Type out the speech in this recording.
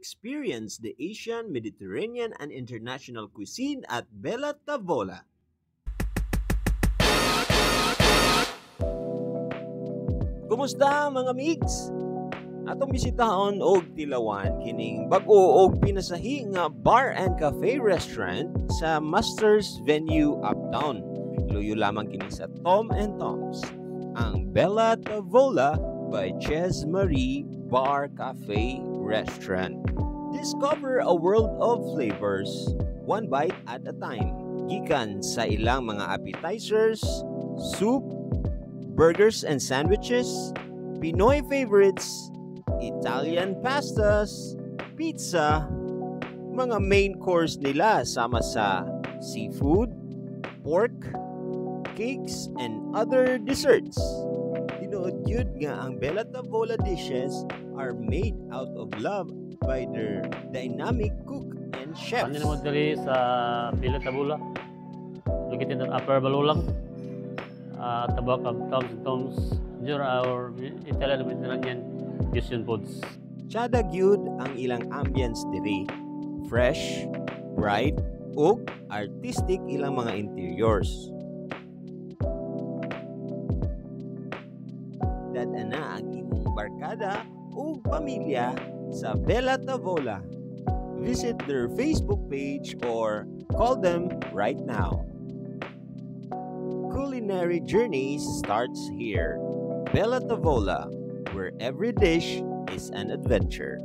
experience the Asian, Mediterranean, and international cuisine at Bella Tavola. Kumusta mga migs? Atong bisitahon og tilawan kining bag-o og pinasahi nga bar and cafe restaurant sa Masters Venue Uptown. Luyo lamang kini sa Tom and Tom's, ang Bella Tavola by Ches Marie Bar Cafe Restaurant. Discover a world of flavors, one bite at a time. Gikan sa ilang mga appetizers, soup, burgers and sandwiches, Pinoy favorites, Italian pastas, pizza, mga main course nila sama sa seafood, pork, cakes, and other desserts. Tinuod yun nga ang Bella Tavola dishes are made out of love by their dynamic cook and chefs. Ano naman dali sa Bella Tavola? Located at Upper Balulang, tabak of Tom's and Tom's, near our Italian and Mediterranean fusion foods. Tsada gyud ang ilang ambience diri. Fresh, bright, ug artistic ilang mga interiors. Dad-ana ang imong barkada ug pamilya sa Bella Tavola. Visit their Facebook page or call them right now. Culinary journeys starts here. Bella Tavola, where every dish is an adventure.